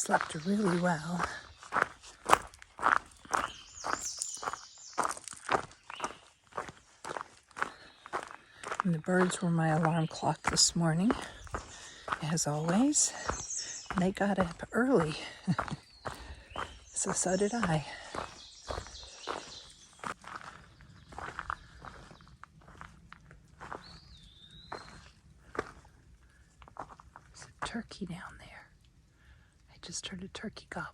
slept really well. And the birds were my alarm clock this morning, as always. And they got up early, so did I. There's a turkey down there. I just heard a turkey gobble.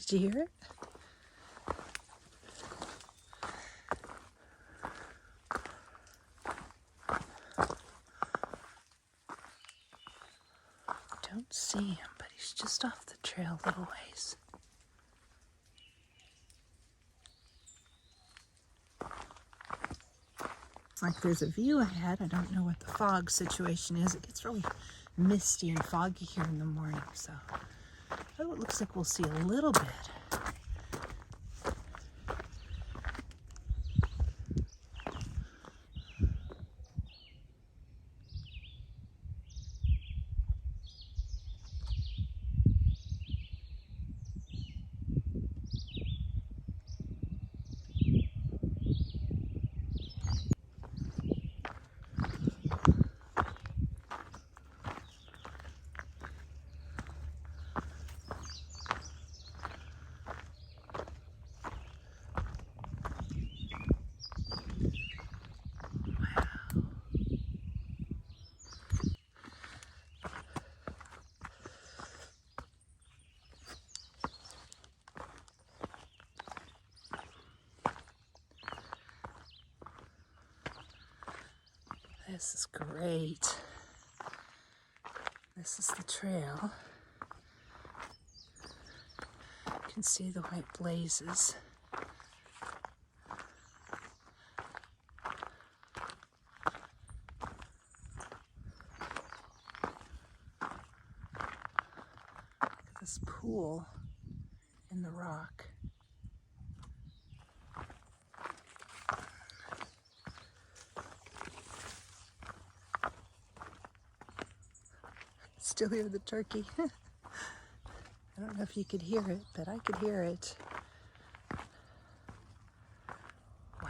Did you hear it? Don't see him, but he's just off the trail a little ways. It's like there's a view ahead. I don't know what the fog situation is. It gets really misty and foggy here in the morning, so oh, it looks like we'll see a little bit. This is great. This is the trail. You can see the white blazes. Look at this pool in the rock. Still hear the turkey. I don't know if you could hear it, but I could hear it. Wow.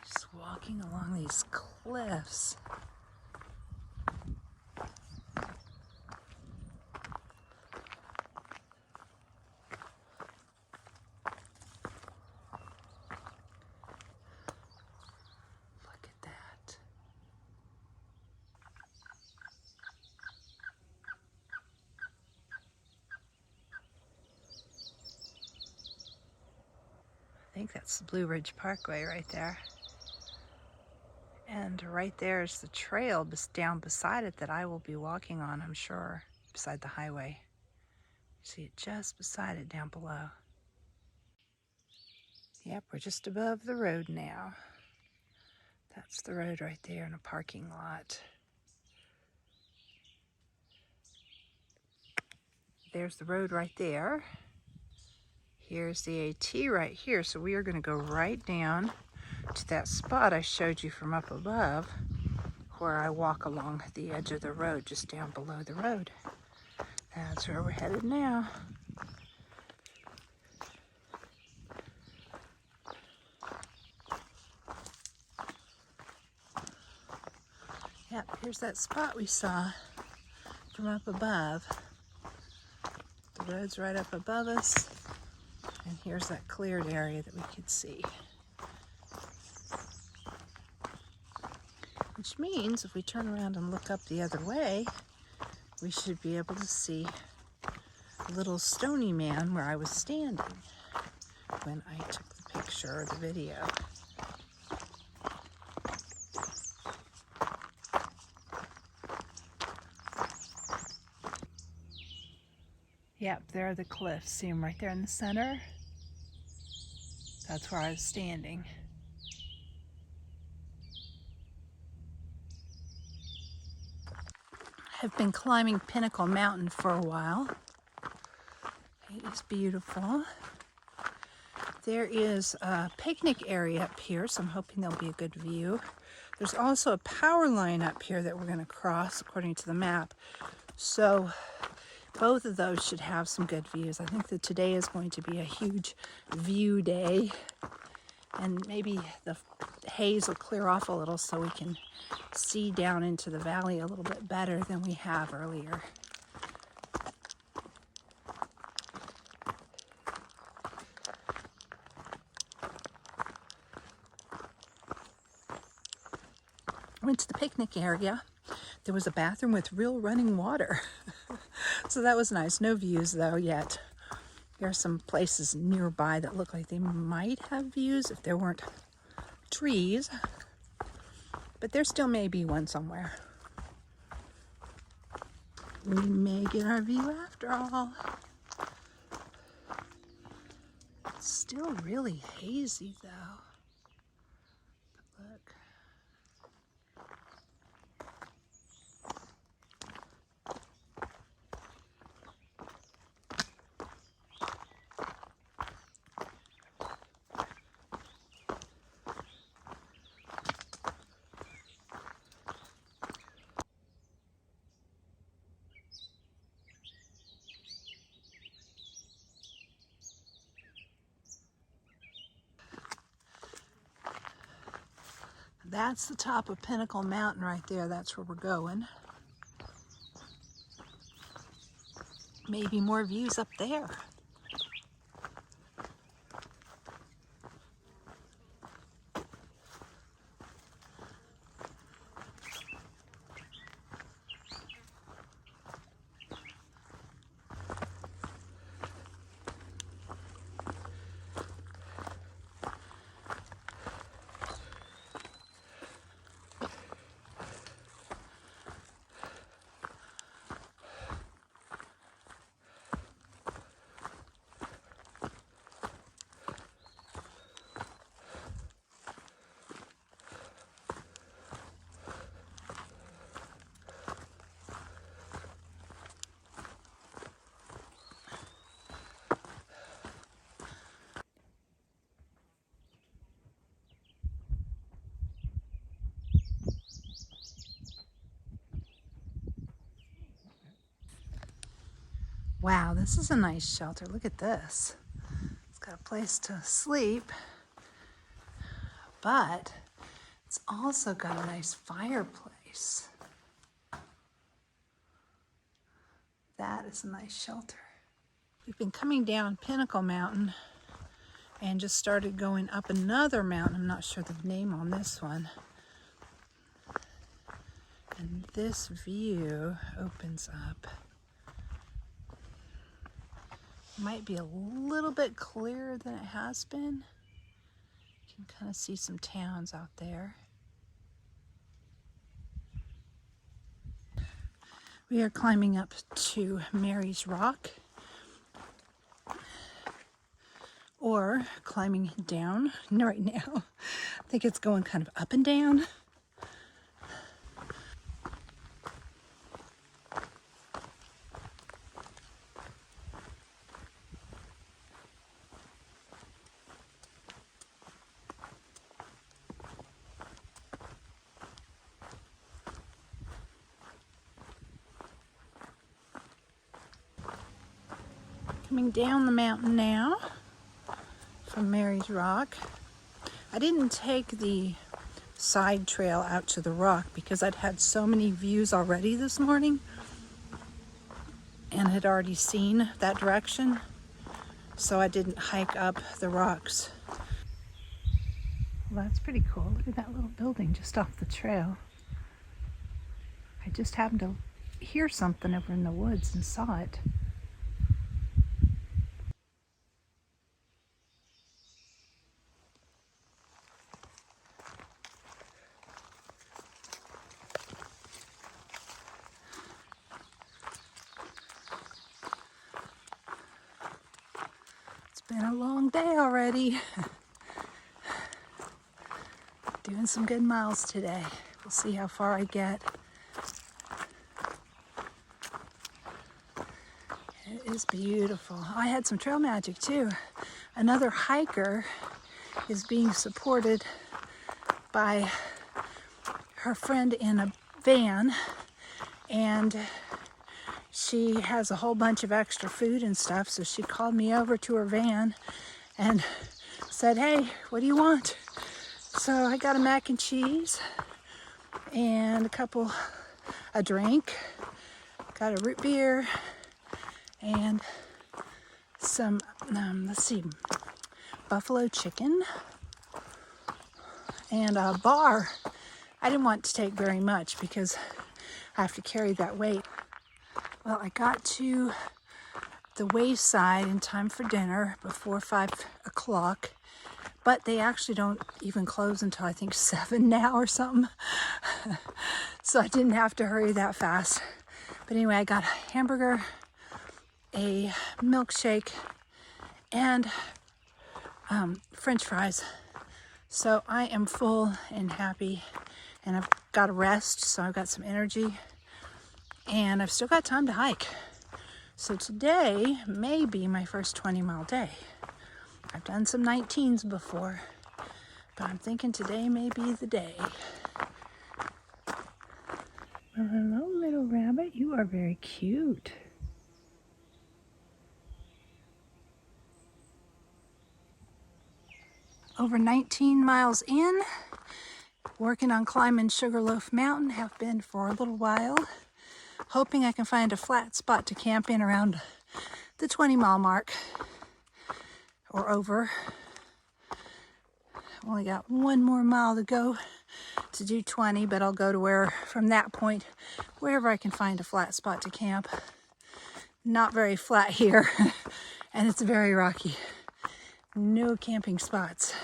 Just walking along these cliffs. I think that's the Blue Ridge Parkway right there. And right there is the trail down beside it that I will be walking on, I'm sure, beside the highway. You see it just beside it down below. Yep, we're just above the road now. That's the road right there in a parking lot. There's the road right there. Here's the AT right here. So we are going to go right down to that spot I showed you from up above, where I walk along the edge of the road, just down below the road. That's where we're headed now. Yep, here's that spot we saw from up above. The road's right up above us, and here's that cleared area that we could see. Which means if we turn around and look up the other way, we should be able to see little Stony Man where I was standing when I took the picture or the video. Yep, there are the cliffs. See them right there in the center? That's where I was standing. I've been climbing Pinnacle Mountain for a while. It is beautiful. There is a picnic area up here, so I'm hoping there'll be a good view. There's also a power line up here that we're going to cross according to the map. So both of those should have some good views. I think that today is going to be a huge view day. And maybe the haze will clear off a little so we can see down into the valley a little bit better than we have earlier. Went to the picnic area. There was a bathroom with real running water. So that was nice. No views though yet. There are some places nearby that look like they might have views if there weren't trees. But there still may be one somewhere. We may get our view after all. It's still really hazy though. But look. That's the top of Pinnacle Mountain right there. That's where we're going. Maybe more views up there. Wow, this is a nice shelter. Look at this. It's got a place to sleep, but it's also got a nice fireplace. That is a nice shelter. We've been coming down Pinnacle Mountain and just started going up another mountain. I'm not sure the name on this one. And this view opens up. Might be a little bit clearer than it has been. You can kind of see some towns out there. We are climbing up to Mary's Rock, or climbing down right now. I think it's going kind of up and down. Coming down the mountain now from Mary's Rock. I didn't take the side trail out to the rock because I'd had so many views already this morning and had already seen that direction, so I didn't hike up the rocks. Well, that's pretty cool. Look at that little building just off the trail. I just happened to hear something over in the woods and saw it. It's been a long day already. Doing some good miles today. We'll see how far I get. It is beautiful. I had some trail magic too. Another hiker is being supported by her friend in a van, and she has a whole bunch of extra food and stuff, so she called me over to her van and said, "Hey, what do you want?" So I got a mac and cheese and a drink, got a root beer and some, buffalo chicken and a bar. I didn't want to take very much because I have to carry that weight. Well, I got to the Wayside in time for dinner before 5 o'clock. But they actually don't even close until I think 7 now or something. So I didn't have to hurry that fast. But anyway, I got a hamburger, a milkshake, and French fries. So I am full and happy, and I've got a rest, so I've got some energy, and I've still got time to hike. So today may be my first 20-mile day. I've done some 19s before, but I'm thinking today may be the day. Well, hello, little rabbit. You are very cute. Over 19 miles in, working on climbing Sugarloaf Mountain, have been for a little while, hoping I can find a flat spot to camp in around the 20-mile mark. Or over. Only got 1 more mile to go to do 20, but I'll go to from that point, wherever I can find a flat spot to camp. Not very flat here, and it's very rocky. No camping spots.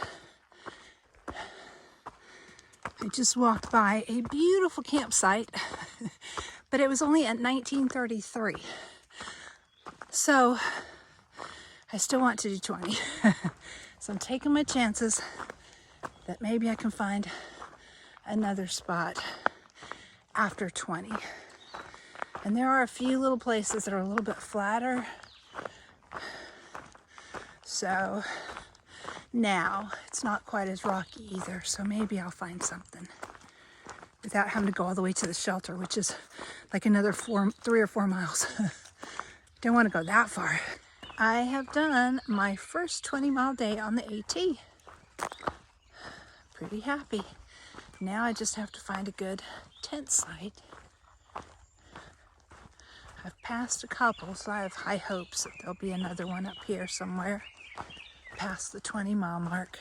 I just walked by a beautiful campsite, but it was only at 1933. So I still want to do 20. So I'm taking my chances that maybe I can find another spot after 20. And there are a few little places that are a little bit flatter. So now it's not quite as rocky either. So maybe I'll find something without having to go all the way to the shelter, which is like another 3 or 4 miles. Don't want to go that far. I have done my first 20-mile day on the AT. Pretty happy. Now I just have to find a good tent site. I've passed a couple, so I have high hopes that there'll be another one up here somewhere past the 20-mile mark.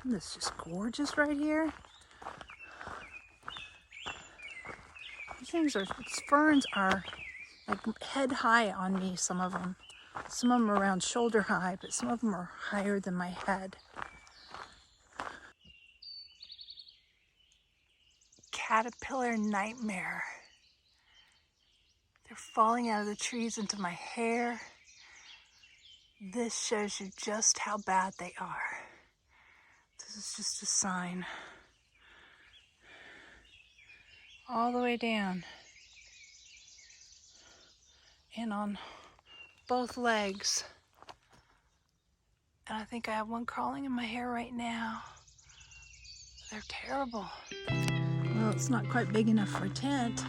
This is just gorgeous right here. These ferns are like head high on me, some of them. Some of them are around shoulder high, but some of them are higher than my head. Caterpillar nightmare. They're falling out of the trees into my hair. This shows you just how bad they are. This is just a sign. All the way down. And on both legs. And I think I have one crawling in my hair right now. They're terrible. Well, it's not quite big enough for a tent,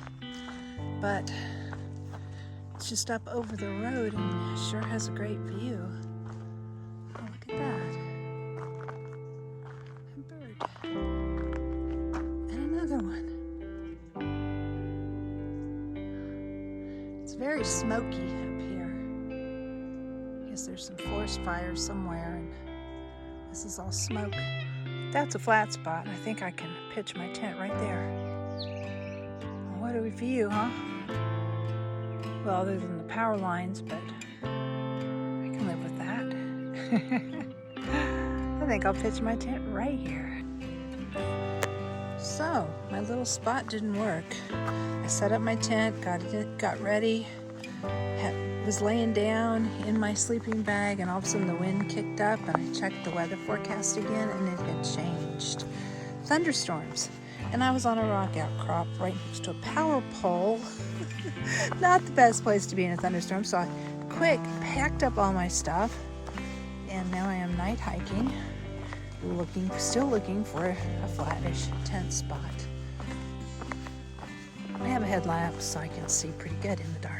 but it's just up over the road and sure has a great view. Oh, look at that. another one. It's very smoky up here. I guess there's some forest fires somewhere, and this is all smoke. That's a flat spot. I think I can pitch my tent right there. What a view, huh? Well, other than the power lines, but I can live with that. I think I'll pitch my tent right here. So, my little spot didn't work. I set up my tent, got ready, was laying down in my sleeping bag, and all of a sudden the wind kicked up, and I checked the weather forecast again, and it had changed. Thunderstorms. And I was on a rock outcrop right next to a power pole. Not the best place to be in a thunderstorm, so I packed up all my stuff, and now I am night hiking, still looking for a flattish tent spot. I have a headlamp so I can see pretty good in the dark.